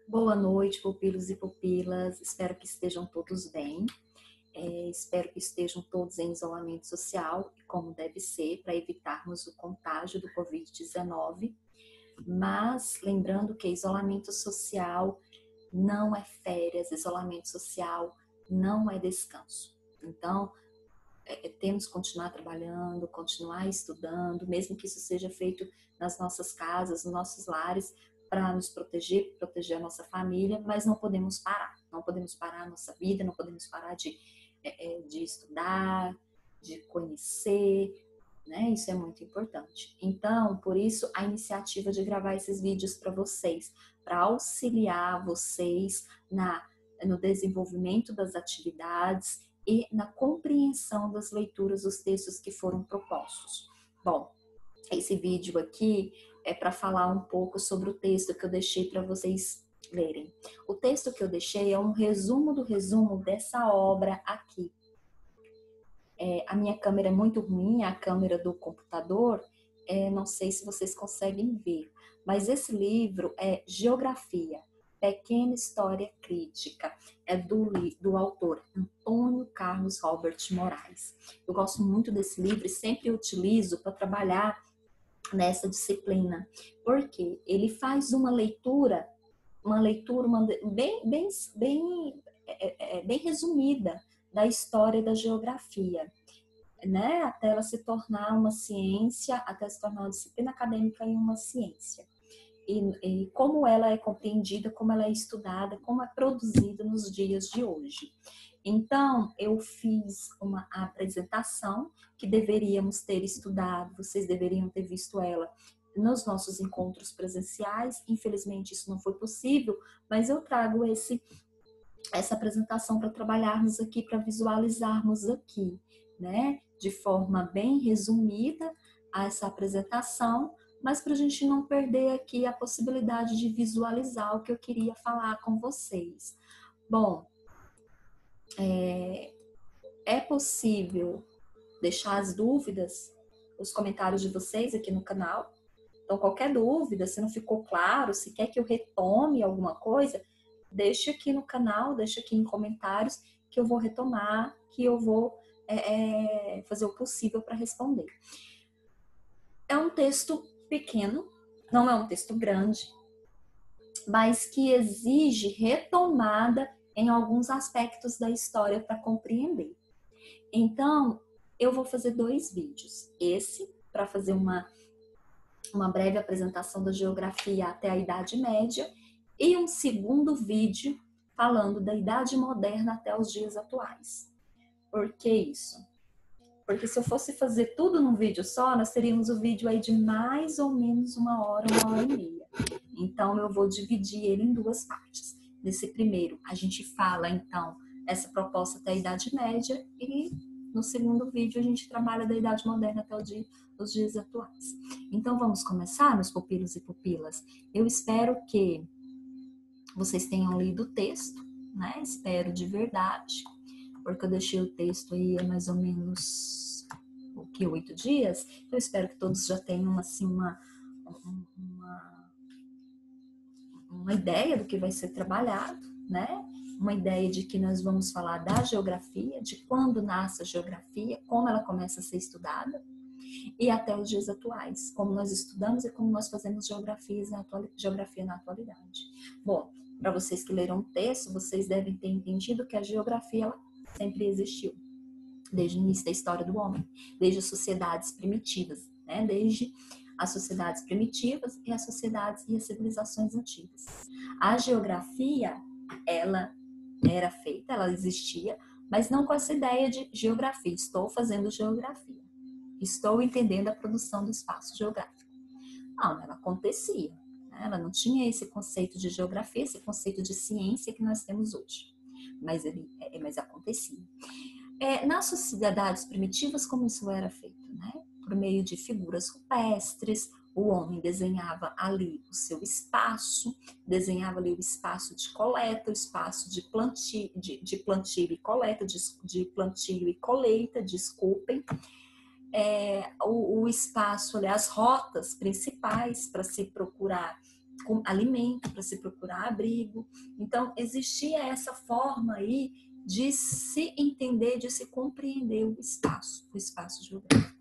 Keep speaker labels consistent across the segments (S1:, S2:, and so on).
S1: Boa noite, pupilos e pupilas. Espero que estejam todos bem. Espero que estejam todos em isolamento social, como deve ser, para evitarmos o contágio do Covid-19. Mas lembrando que isolamento social não é férias, isolamento social não é descanso. Então, temos que continuar trabalhando, continuar estudando, mesmo que isso seja feito nas nossas casas, nos nossos lares, para nos proteger, proteger a nossa família, mas não podemos parar. Não podemos parar a nossa vida, não podemos parar de estudar, de conhecer, né? Isso é muito importante. Então, por isso, a iniciativa de gravar esses vídeos para vocês, para auxiliar vocês no desenvolvimento das atividades e na compreensão das leituras dos textos que foram propostos. Bom, esse vídeo aqui é para falar um pouco sobre o texto que eu deixei para vocês lerem. O texto que eu deixei é um resumo do resumo dessa obra aqui. A minha câmera é muito ruim, a câmera do computador, não sei se vocês conseguem ver, mas esse livro é Geografia, Pequena História Crítica, é do autor Antônio Carlos Robert Moraes. Eu gosto muito desse livro e sempre utilizo para trabalhar nessa disciplina, porque ele faz uma leitura bem resumida da história da geografia, né? Até ela se tornar uma ciência, até se tornar uma disciplina acadêmica e uma ciência. E como ela é compreendida, como ela é estudada, como é produzida nos dias de hoje. Então, eu fiz uma apresentação que deveríamos ter estudado, vocês deveriam ter visto ela nos nossos encontros presenciais. Infelizmente, isso não foi possível, mas eu trago essa apresentação para trabalharmos aqui, para visualizarmos aqui, né? De forma bem resumida essa apresentação, mas para a gente não perder aqui a possibilidade de visualizar o que eu queria falar com vocês. Bom, é possível deixar as dúvidas, os comentários de vocês aqui no canal. Então, qualquer dúvida, se não ficou claro, se quer que eu retome alguma coisa, deixa aqui no canal, deixa aqui em comentários, que eu vou retomar, que eu vou fazer o possível para responder. É um texto pequeno, não é um texto grande, mas que exige retomada em alguns aspectos da história para compreender. Então, eu vou fazer 2 vídeos. Esse, para fazer uma breve apresentação da geografia até a Idade Média, e um segundo vídeo falando da Idade Moderna até os dias atuais. Por que isso? Porque se eu fosse fazer tudo num vídeo só, nós teríamos o vídeo aí de mais ou menos 1 hora e meia. Então, eu vou dividir ele em 2 partes. Nesse primeiro, a gente fala, então, essa proposta até a Idade Média, e no segundo vídeo a gente trabalha da Idade Moderna até os dias atuais. Então, vamos começar, meus pupilos e pupilas? Eu espero que vocês tenham lido o texto, né? Espero de verdade, porque eu deixei o texto aí há mais ou menos 8 dias. Eu espero que todos já tenham assim uma ideia do que vai ser trabalhado, né? Uma ideia de que nós vamos falar da geografia, de quando nasce a geografia, como ela começa a ser estudada, e até os dias atuais, como nós estudamos e como nós fazemos geografia na atualidade. Bom, para vocês que leram o texto, vocês devem ter entendido que a geografia ela sempre existiu, desde o início da história do homem, desde as sociedades primitivas, né? Desde as sociedades primitivas e as sociedades e as civilizações antigas. A geografia, ela era feita, ela existia, mas não com essa ideia de geografia. Estou fazendo geografia. Estou entendendo a produção do espaço geográfico. Não, ela acontecia. Né? Ela não tinha esse conceito de geografia, esse conceito de ciência que nós temos hoje. Mas acontecia. Nas sociedades primitivas, como isso era feito? Né? Por meio de figuras rupestres, o homem desenhava ali o seu espaço, desenhava ali o espaço de coleta, o espaço de plantio e coleta, de plantio e colheita, desculpem, o espaço, ali, as rotas principais para se procurar alimento, para se procurar abrigo. Então, existia essa forma aí de se entender, de se compreender o espaço geográfico.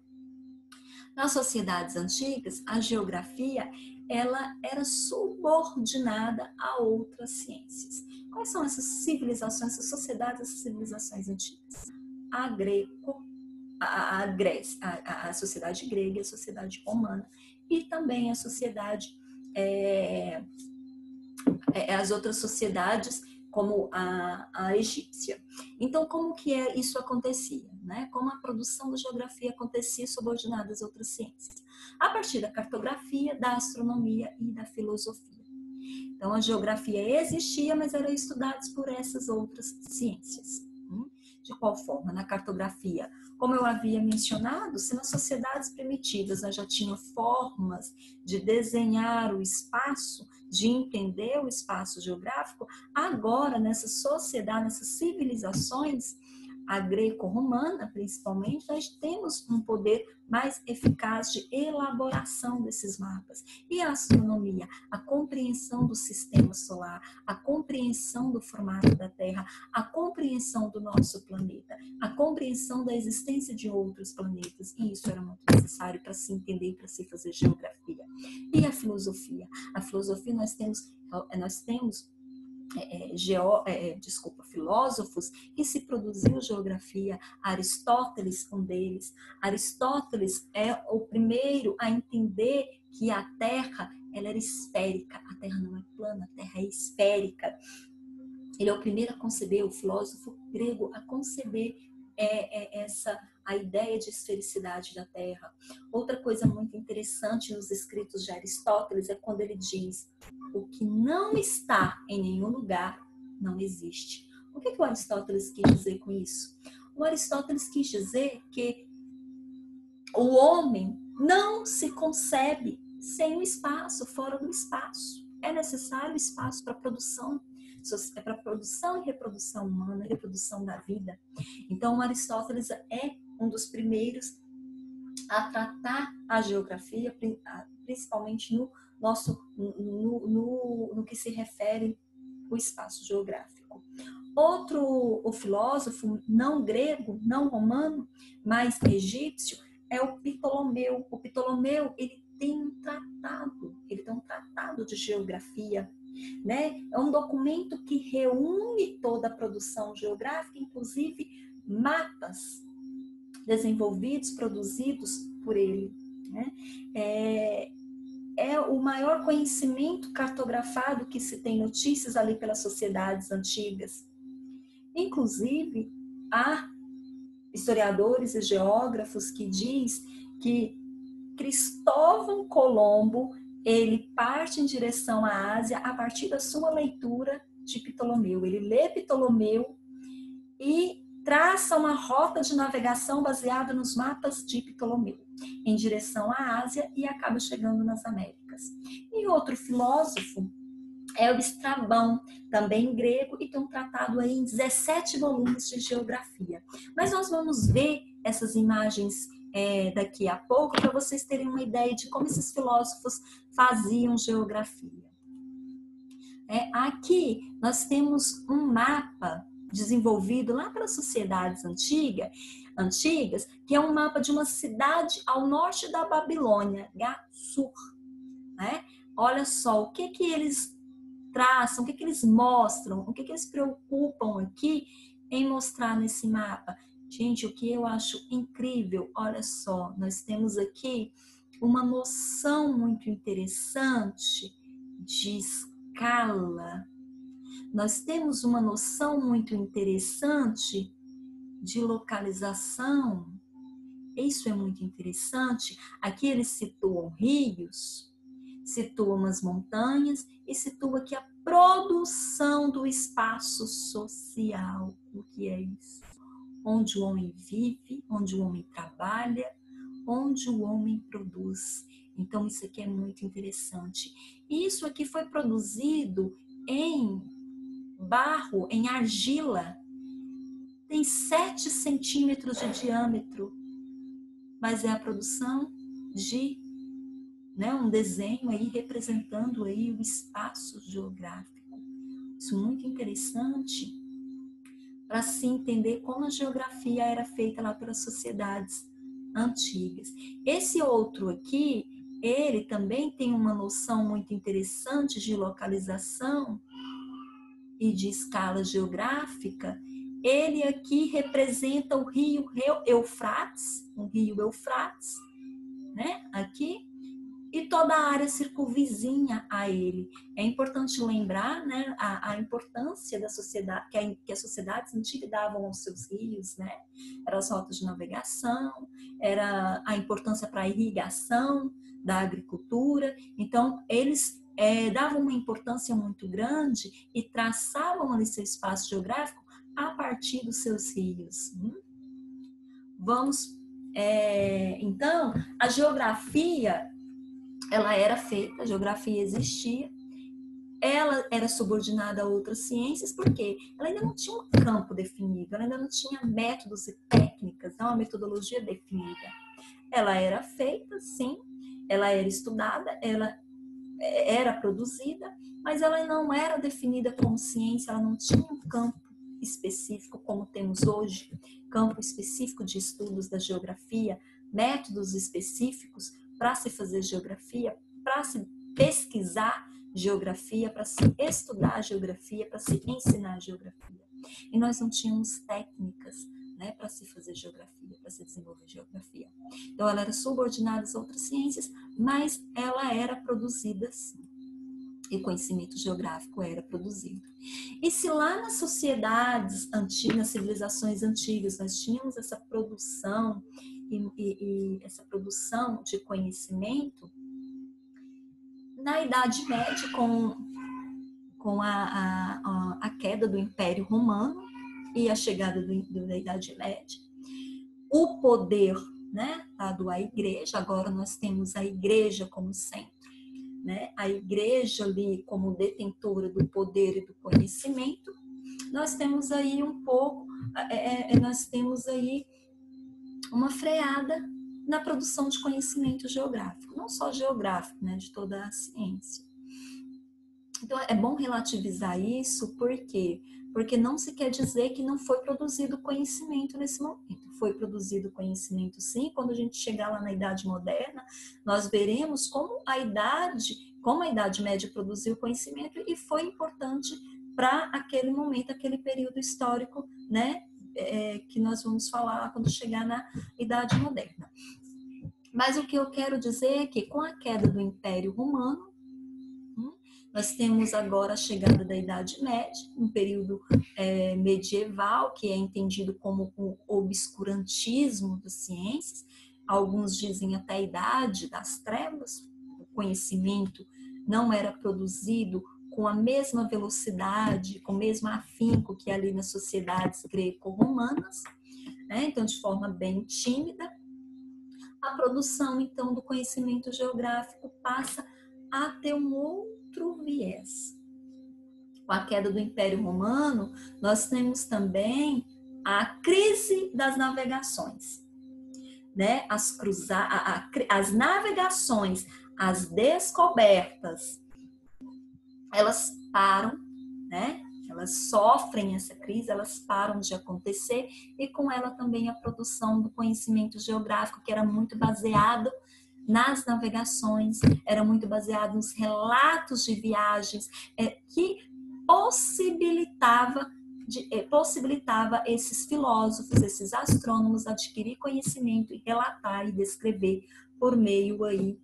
S1: Nas sociedades antigas, a geografia ela era subordinada a outras ciências. Quais são essas civilizações, essas sociedades, essas civilizações antigas? A Grécia, a sociedade grega, a sociedade romana e também a sociedade, as outras sociedades como a egípcia. Então, como que isso acontecia? Né? Como a produção da geografia acontecia subordinada às outras ciências? A partir da cartografia, da astronomia e da filosofia. Então, a geografia existia, mas era estudada por essas outras ciências. De qual forma? Na cartografia, como eu havia mencionado, se nas sociedades primitivas nós já tínhamos formas de desenhar o espaço, de entender o espaço geográfico, agora nessa sociedade, nessas civilizações, a greco-romana principalmente, nós temos um poder mais eficaz de elaboração desses mapas. E a astronomia, a compreensão do sistema solar, a compreensão do formato da Terra, a compreensão do nosso planeta, a compreensão da existência de outros planetas. E isso era muito necessário para se entender e para se fazer geografia. E a filosofia? A filosofia nós temos filósofos que se produziu geografia. Aristóteles, um deles. Aristóteles é o primeiro a entender que a Terra ela era esférica. A Terra não é plana, a Terra é esférica. Ele é o primeiro a conceber, o filósofo grego a conceber a ideia de esfericidade da Terra. Outra coisa muito interessante nos escritos de Aristóteles é quando ele diz: o que não está em nenhum lugar não existe. O que o Aristóteles quis dizer com isso? O Aristóteles quis dizer que o homem não se concebe sem o espaço, fora do espaço. É necessário espaço para a produção. É para produção e reprodução humana, reprodução da vida. Então, Aristóteles é um dos primeiros a tratar a geografia, principalmente no que se refere ao espaço geográfico. O filósofo não grego, não romano, mas egípcio, é o Ptolomeu. O Ptolomeu, ele tem um tratado de geografia. Né? É um documento que reúne toda a produção geográfica, inclusive mapas desenvolvidos, produzidos por ele. Né? É o maior conhecimento cartografado que se tem notícias ali pelas sociedades antigas. Inclusive, há historiadores e geógrafos que diz que Cristóvão Colombo ele parte em direção à Ásia a partir da sua leitura de Ptolomeu. Ele lê Ptolomeu e traça uma rota de navegação baseada nos mapas de Ptolomeu, em direção à Ásia e acaba chegando nas Américas. E outro filósofo é o Estrabão, também grego, e tem um tratado aí em 17 volumes de geografia. Mas nós vamos ver essas imagens daqui a pouco, para vocês terem uma ideia de como esses filósofos faziam geografia. Aqui nós temos um mapa desenvolvido lá pelas sociedades antigas, que é um mapa de uma cidade ao norte da Babilônia, Gassur. Né? Olha só, o que eles traçam, o que eles mostram, o que eles preocupam aqui em mostrar nesse mapa. Gente, o que eu acho incrível, olha só, nós temos aqui uma noção muito interessante de escala. Nós temos uma noção muito interessante de localização. Isso é muito interessante. Aqui eles situam rios, situam as montanhas e situam aqui a produção do espaço social. O que é isso? Onde o homem vive, onde o homem trabalha, onde o homem produz. Então, isso aqui é muito interessante. Isso aqui foi produzido em barro, em argila. Tem 7 centímetros de diâmetro, mas é a produção de né, um desenho aí representando aí o espaço geográfico. Isso é muito interessante para se entender como a geografia era feita lá pelas sociedades antigas. Esse outro aqui, ele também tem uma noção muito interessante de localização e de escala geográfica. Ele aqui representa o rio Eufrates, né? Aqui, e toda a área circunvizinha a ele. É importante lembrar, né, a importância da sociedade, que as sociedades antigas davam aos seus rios, né? Eram as rotas de navegação, era a importância para a irrigação da agricultura. Então, eles davam uma importância muito grande e traçavam ali seu espaço geográfico a partir dos seus rios. Vamos, então, a geografia, ela era feita, a geografia existia, ela era subordinada a outras ciências, porque ela ainda não tinha um campo definido, ela ainda não tinha métodos e técnicas, não uma metodologia definida. Ela era feita, sim, ela era estudada, ela era produzida, mas ela não era definida como ciência, ela não tinha um campo específico como temos hoje, campo específico de estudos da geografia, métodos específicos para se fazer geografia, para se pesquisar geografia, para se estudar geografia, para se ensinar geografia. E nós não tínhamos técnicas, né, para se fazer geografia, para se desenvolver geografia. Então, ela era subordinada às outras ciências, mas ela era produzida sim. E o conhecimento geográfico era produzido. E se lá nas sociedades antigas, nas civilizações antigas, nós tínhamos essa produção e essa produção de conhecimento, na Idade Média, com a queda do Império Romano e a chegada da Idade Média, o poder, né, dado à Igreja, agora nós temos a Igreja como centro, né, a Igreja ali como detentora do poder e do conhecimento, nós temos aí um pouco, nós temos aí uma freada na produção de conhecimento geográfico, não só geográfico, né, de toda a ciência. Então, é bom relativizar isso, por quê? Porque não se quer dizer que não foi produzido conhecimento nesse momento. Foi produzido conhecimento, sim. Quando a gente chegar lá na Idade Moderna, nós veremos como a Idade Média produziu conhecimento e foi importante para aquele momento, aquele período histórico, né? Que nós vamos falar quando chegar na Idade Moderna. Mas o que eu quero dizer é que com a queda do Império Romano, nós temos agora a chegada da Idade Média, um período medieval, que é entendido como o obscurantismo das ciências. Alguns dizem até a Idade das Trevas. O conhecimento não era produzido com a mesma velocidade, com o mesmo afinco que ali nas sociedades greco-romanas, né? Então, de forma bem tímida. A produção, então, do conhecimento geográfico passa a ter um outro viés. Com a queda do Império Romano, nós temos também a crise das navegações, né? As navegações, as descobertas, elas param, né? Elas sofrem essa crise, elas param de acontecer, e com ela também a produção do conhecimento geográfico, que era muito baseado nas navegações, era muito baseado nos relatos de viagens, que possibilitava esses filósofos, esses astrônomos adquirir conhecimento e relatar e descrever por meio aí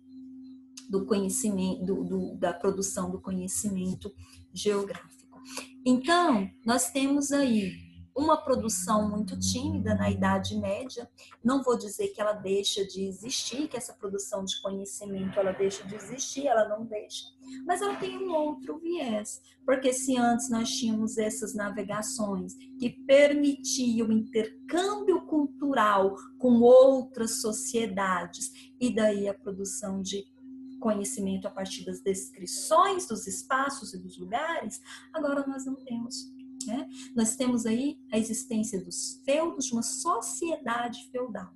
S1: do conhecimento, da produção do conhecimento geográfico. Então, nós temos aí uma produção muito tímida na Idade Média. Não vou dizer que ela deixa de existir, que essa produção de conhecimento ela deixa de existir, ela não deixa, mas ela tem um outro viés, porque se antes nós tínhamos essas navegações que permitiam o intercâmbio cultural com outras sociedades, e daí a produção de conhecimento a partir das descrições dos espaços e dos lugares, agora nós não temos. Né? Nós temos aí a existência dos feudos, de uma sociedade feudal.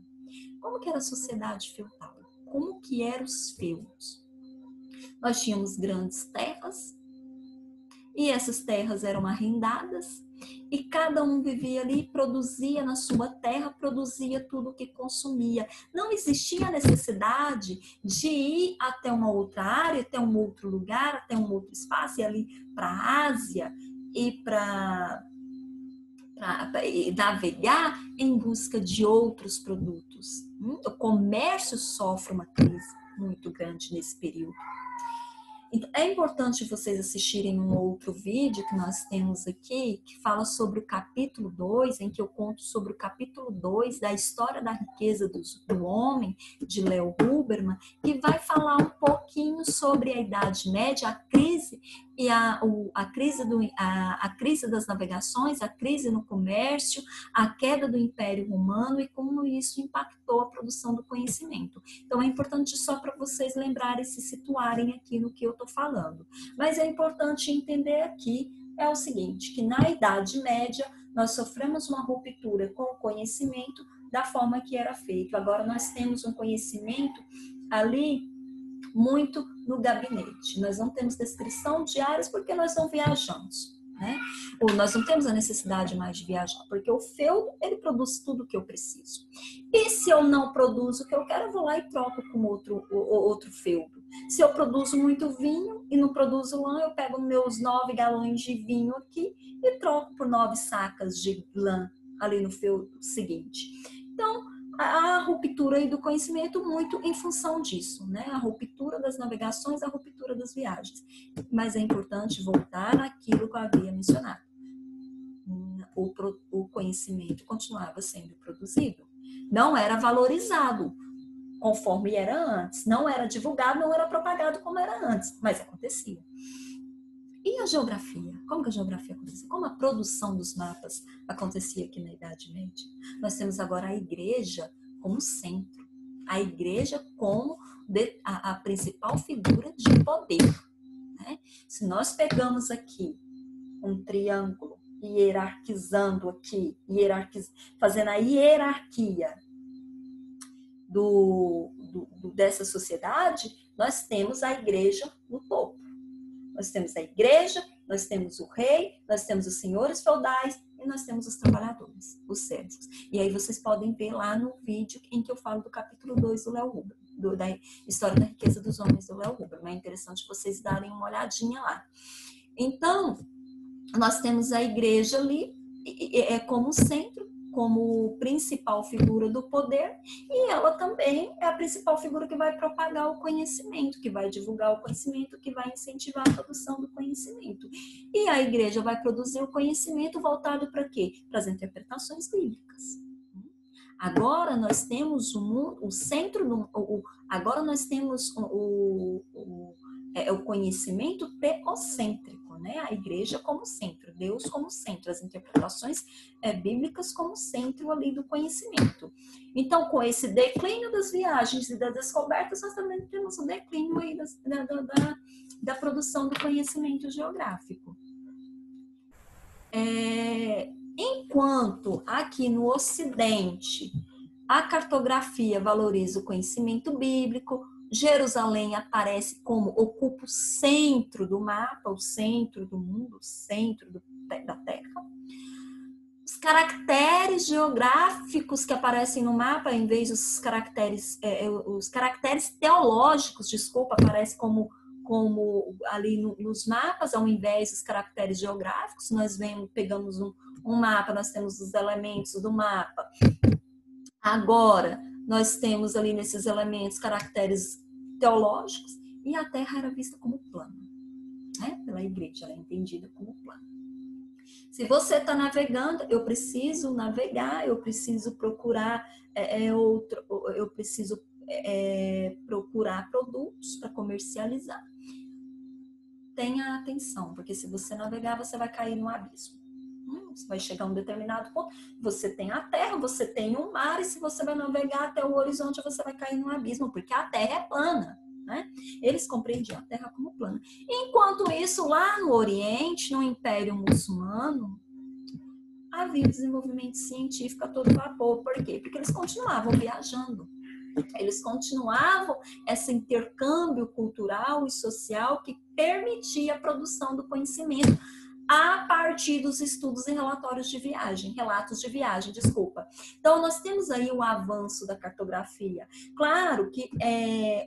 S1: Como que era a sociedade feudal? Como que eram os feudos? Nós tínhamos grandes terras, e essas terras eram arrendadas, e cada um vivia ali, produzia na sua terra, produzia tudo o que consumia. Não existia necessidade de ir até uma outra área, até um outro lugar, até um outro espaço, e ali para a Ásia e para navegar em busca de outros produtos. O comércio sofre uma crise muito grande nesse período. Então, é importante vocês assistirem um outro vídeo que nós temos aqui, que fala sobre o capítulo 2, em que eu conto sobre o capítulo 2 da História da Riqueza do Homem, de Leo Huberman, que vai falar um pouquinho sobre a Idade Média, a crise e a crise das navegações, a crise no comércio, a queda do Império Romano e como isso impactou a produção do conhecimento. Então, é importante só para vocês lembrarem, se situarem aqui no que eu estou falando. Mas é importante entender aqui é o seguinte, que na Idade Média nós sofremos uma ruptura com o conhecimento da forma que era feito. Agora nós temos um conhecimento ali muito no gabinete. Nós não temos descrição de áreas porque nós não viajamos, né? Ou nós não temos a necessidade mais de viajar, porque o feudo, ele produz tudo o que eu preciso. E se eu não produzo o que eu quero, eu vou lá e troco com outro feudo. Se eu produzo muito vinho e não produzo lã, eu pego meus 9 galões de vinho aqui e troco por 9 sacas de lã ali no feudo seguinte. Então, a ruptura aí do conhecimento muito em função disso, né? A ruptura das navegações, a ruptura das viagens. Mas é importante voltar naquilo que eu havia mencionado. O conhecimento continuava sendo produzido. Não era valorizado conforme era antes. Não era divulgado, não era propagado como era antes. Mas acontecia. E a geografia? Como que a geografia acontecia? Como a produção dos mapas acontecia aqui na Idade Média? Nós temos agora a igreja como centro. A igreja como a principal figura de poder, né? Se nós pegamos aqui um triângulo e hierarquizando aqui, fazendo a hierarquia dessa sociedade, nós temos a igreja no topo. Nós temos a igreja, nós temos o rei, nós temos os senhores feudais e nós temos os trabalhadores, os servos. E aí vocês podem ver lá no vídeo em que eu falo do capítulo 2 do Leo Huberman, da História da Riqueza dos Homens do Leo Huberman. É interessante vocês darem uma olhadinha lá. Então, nós temos a igreja ali como centro, como principal figura do poder, e ela também é a principal figura que vai propagar o conhecimento, que vai divulgar o conhecimento, que vai incentivar a produção do conhecimento. E a igreja vai produzir o conhecimento voltado para quê? Para as interpretações bíblicas. Agora nós temos o centro, agora nós temos o conhecimento teocêntrico, né? A igreja como centro, Deus como centro, as interpretações bíblicas como centro ali do conhecimento. Então, com esse declínio das viagens e das descobertas, nós também temos o declínio aí da produção do conhecimento geográfico. Enquanto aqui no Ocidente a cartografia valoriza o conhecimento bíblico, Jerusalém aparece como ocupa o centro do mapa, o centro do mundo, o centro da Terra. Os caracteres geográficos que aparecem no mapa, em vez dos caracteres, os caracteres teológicos, aparecem como ali nos mapas, ao invés dos caracteres geográficos. Nós pegamos um mapa, nós temos os elementos do mapa. Agora, nós temos ali nesses elementos caracteres teológicos e a Terra era vista como plana, né? Pela igreja, ela é entendida como plana. Se você está navegando, eu preciso navegar, eu preciso procurar procurar produtos para comercializar. Tenha atenção, porque se você navegar, você vai cair no abismo. Você vai chegar a um determinado ponto, você tem a terra, você tem o mar, e se você vai navegar até o horizonte, você vai cair no abismo, porque a terra é plana, né? Eles compreendiam a terra como plana. Enquanto isso, lá no Oriente, no Império Muçulmano, havia desenvolvimento científico a todo vapor. Por quê? Porque eles continuavam viajando. Eles continuavam esse intercâmbio cultural e social que permitia a produção do conhecimento a partir dos estudos e relatos de viagem, desculpa. Então, nós temos aí o avanço da cartografia. Claro que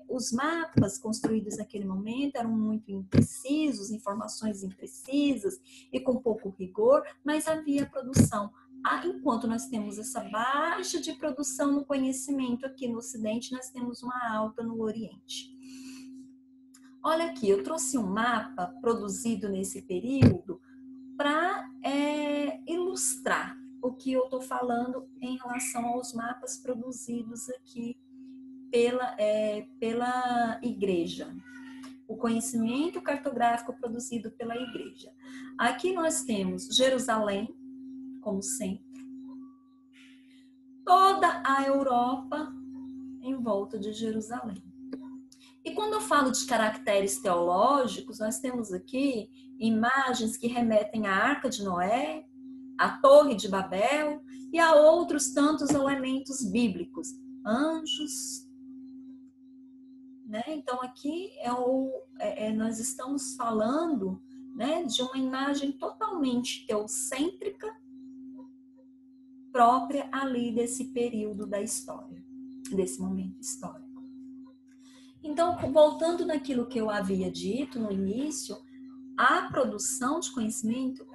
S1: os mapas construídos naquele momento eram muito imprecisos, informações imprecisas e com pouco rigor, mas havia produção. Enquanto nós temos essa baixa de produção no conhecimento aqui no Ocidente, nós temos uma alta no Oriente. Olha aqui, eu trouxe um mapa produzido nesse período para ilustrar o que eu estou falando em relação aos mapas produzidos aqui pela igreja. O conhecimento cartográfico produzido pela igreja. Aqui nós temos Jerusalém, como centro, toda a Europa em volta de Jerusalém. E quando eu falo de caracteres teológicos, nós temos aqui imagens que remetem à Arca de Noé, à Torre de Babel e a outros tantos elementos bíblicos, anjos, né? Então aqui nós estamos falando, né, de uma imagem totalmente teocêntrica, própria ali desse período da história, desse momento histórico. Então, voltando naquilo que eu havia dito no início, a produção de conhecimento,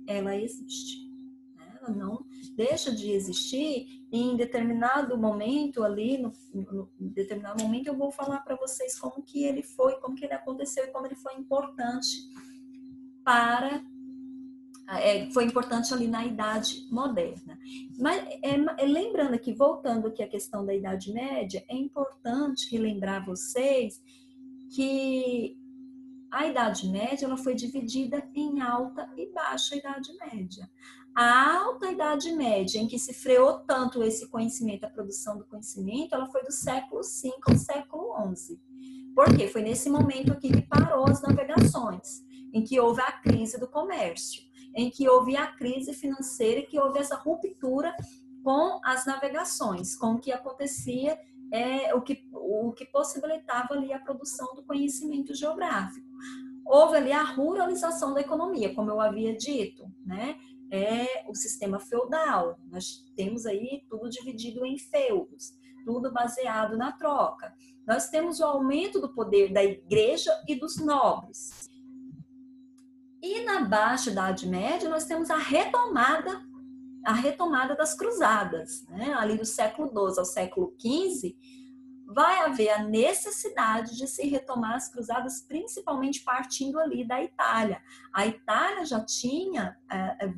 S1: ela existe. Né? Ela não deixa de existir e em determinado momento ali, em determinado momento eu vou falar para vocês como que ele foi, como que ele aconteceu e como ele foi importante foi importante ali na Idade Moderna. Mas lembrando aqui, voltando aqui à questão da Idade Média, é importante relembrar vocês que a Idade Média ela foi dividida em alta e baixa Idade Média. A alta Idade Média, em que se freou tanto esse conhecimento, a produção do conhecimento, ela foi do século V ao século XI. Por quê? Foi nesse momento aqui que parou as navegações, em que houve a crise do comércio, em que houve a crise financeira e que houve essa ruptura com as navegações, com o que acontecia, o que possibilitava ali a produção do conhecimento geográfico. Houve ali a ruralização da economia, como eu havia dito, né? O sistema feudal. Nós temos aí tudo dividido em feudos, tudo baseado na troca. Nós temos o aumento do poder da igreja e dos nobres. E na Baixa Idade Média, nós temos a retomada das cruzadas, né? Ali do século XII ao século XV, vai haver a necessidade de se retomar as cruzadas, principalmente partindo ali da Itália. A Itália já tinha,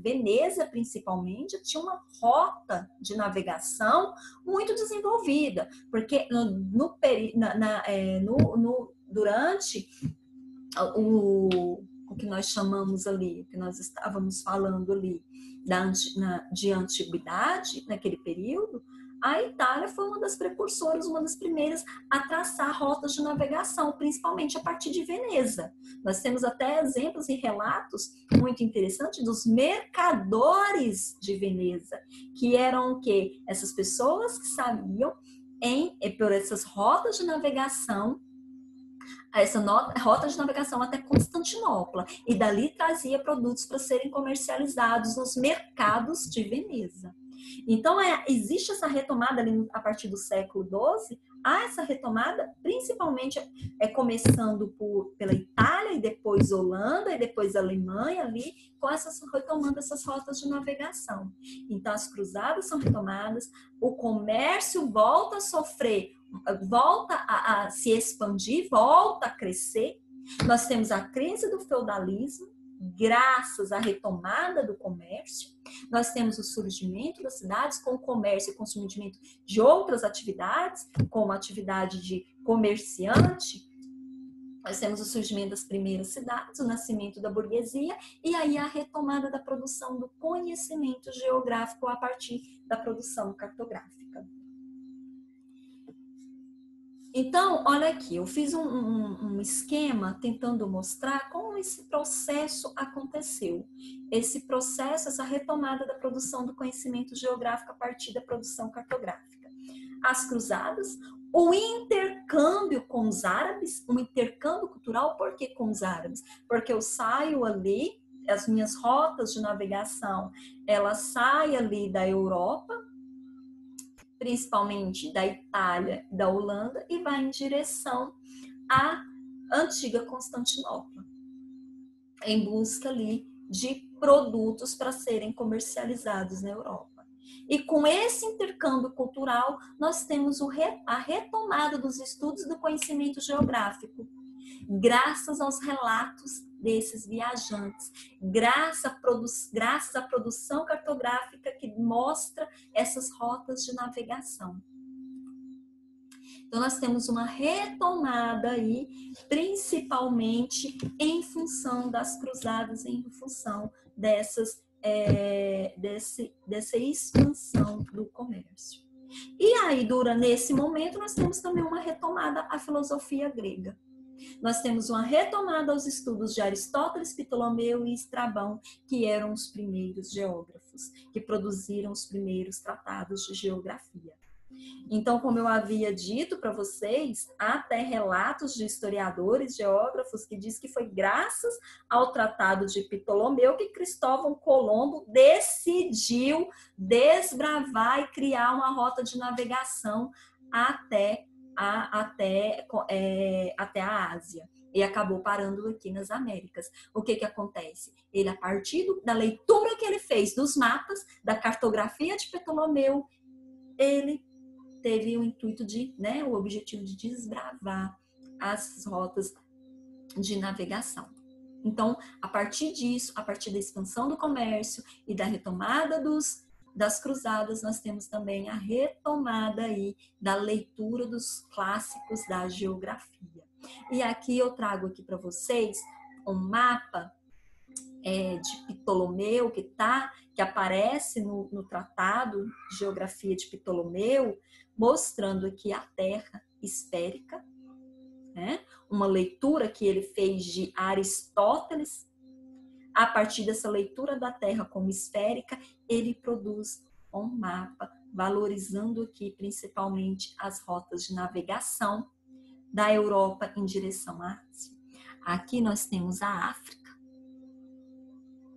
S1: Veneza principalmente, tinha uma rota de navegação muito desenvolvida, porque durante o que nós chamamos ali, o que nós estávamos falando ali de antiguidade, naquele período, a Itália foi uma das precursoras, uma das primeiras a traçar rotas de navegação, principalmente a partir de Veneza. Nós temos até exemplos e relatos muito interessantes dos mercadores de Veneza, que eram o quê? Essas pessoas que sabiam por essas rotas de navegação, essa rota de navegação até Constantinopla, e dali trazia produtos para serem comercializados nos mercados de Veneza. Então, existe essa retomada ali a partir do século XII, há essa retomada principalmente começando pela Itália, e depois Holanda, e depois Alemanha, ali, retomando essas rotas de navegação. Então, as cruzadas são retomadas, o comércio volta a sofrer, volta a se expandir, volta a crescer. Nós temos a crise do feudalismo, graças à retomada do comércio. Nós temos o surgimento das cidades com o comércio e com o surgimento de outras atividades, como a atividade de comerciante. Nós temos o surgimento das primeiras cidades, o nascimento da burguesia e aí a retomada da produção do conhecimento geográfico a partir da produção cartográfica. Então, olha aqui, eu fiz um esquema tentando mostrar como esse processo aconteceu. Esse processo, essa retomada da produção do conhecimento geográfico a partir da produção cartográfica. As cruzadas, o intercâmbio com os árabes, um intercâmbio cultural. Por que com os árabes? Porque eu saio ali, as minhas rotas de navegação, ela sai ali da Europa, principalmente da Itália, da Holanda, e vai em direção à antiga Constantinopla, em busca ali de produtos para serem comercializados na Europa. E com esse intercâmbio cultural, nós temos a retomada dos estudos do conhecimento geográfico, graças aos relatos desses viajantes, graças à produção cartográfica que mostra essas rotas de navegação. Então, nós temos uma retomada aí, principalmente em função das cruzadas, em função dessa expansão do comércio. E aí, nesse momento, nós temos também uma retomada à filosofia grega. Nós temos uma retomada aos estudos de Aristóteles, Ptolomeu e Estrabão, que eram os primeiros geógrafos, que produziram os primeiros tratados de geografia. Então, como eu havia dito para vocês, há até relatos de historiadores, geógrafos, que diz que foi graças ao Tratado de Ptolomeu que Cristóvão Colombo decidiu desbravar e criar uma rota de navegação até a Ásia. E acabou parando aqui nas Américas. O que acontece? Ele, a partir da leitura que ele fez dos mapas, da cartografia de Ptolomeu, ele teve o intuito o objetivo de desbravar as rotas de navegação. Então, a partir disso, a partir da expansão do comércio e da retomada das cruzadas, nós temos também a retomada aí da leitura dos clássicos da geografia. E aqui eu trago aqui para vocês um mapa de Ptolomeu, que aparece no Tratado de Geografia de Ptolomeu, mostrando aqui a Terra esférica, né? Uma leitura que ele fez de Aristóteles. A partir dessa leitura da Terra como esférica, ele produz um mapa valorizando aqui principalmente as rotas de navegação da Europa em direção à Ásia. Aqui nós temos a África,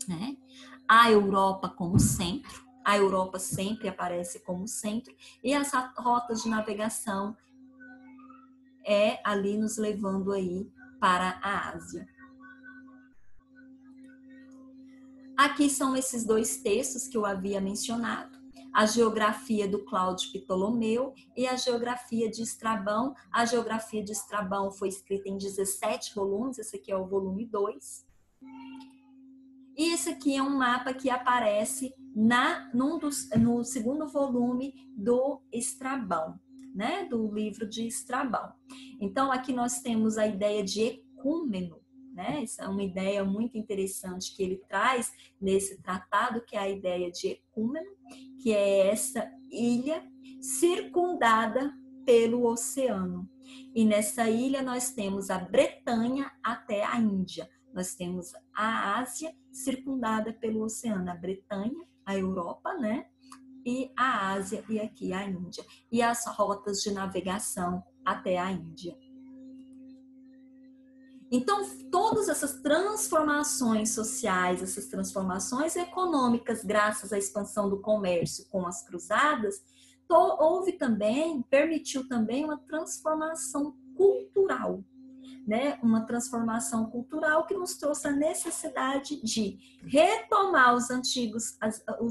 S1: né? A Europa como centro, a Europa sempre aparece como centro, e as rotas de navegação ali nos levando aí para a Ásia. Aqui são esses dois textos que eu havia mencionado, a geografia do Cláudio Ptolomeu e a geografia de Estrabão. A geografia de Estrabão foi escrita em 17 volumes, esse aqui é o volume 2. E esse aqui é um mapa que aparece no segundo volume do Estrabão, né? Do livro de Estrabão. Então, aqui nós temos a ideia de ecúmeno, né? Essa é uma ideia muito interessante que ele traz nesse tratado, que é a ideia de ecúmeno, que é essa ilha circundada pelo oceano. E nessa ilha nós temos a Bretanha até a Índia. Nós temos a Ásia circundada pelo oceano, a Bretanha, a Europa, né? E a Ásia e aqui a Índia. E as rotas de navegação até a Índia. Então, todas essas transformações sociais, essas transformações econômicas, graças à expansão do comércio com as cruzadas, permitiu também uma transformação cultural, né? Uma transformação cultural que nos trouxe a necessidade de retomar os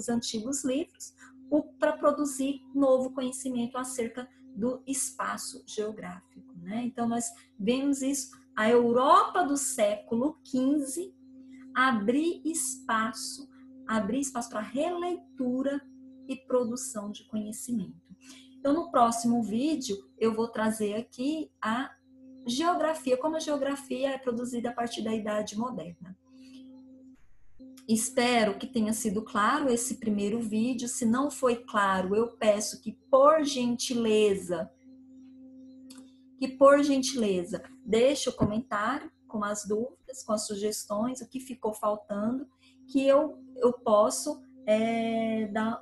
S1: antigos livros para produzir novo conhecimento acerca do espaço geográfico, né? Então, nós vemos isso, a Europa do século XV abrir espaço para releitura e produção de conhecimento. Então, no próximo vídeo, eu vou trazer aqui a geografia, como a geografia é produzida a partir da Idade Moderna. Espero que tenha sido claro esse primeiro vídeo. Se não foi claro, eu peço que, por gentileza, deixe o comentário com as dúvidas, com as sugestões, o que ficou faltando, que eu posso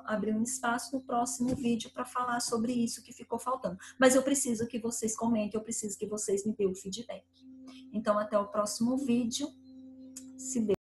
S1: abrir um espaço no próximo vídeo para falar sobre isso que ficou faltando. Mas eu preciso que vocês comentem, eu preciso que vocês me dêem o feedback. Então, até o próximo vídeo. Se Deus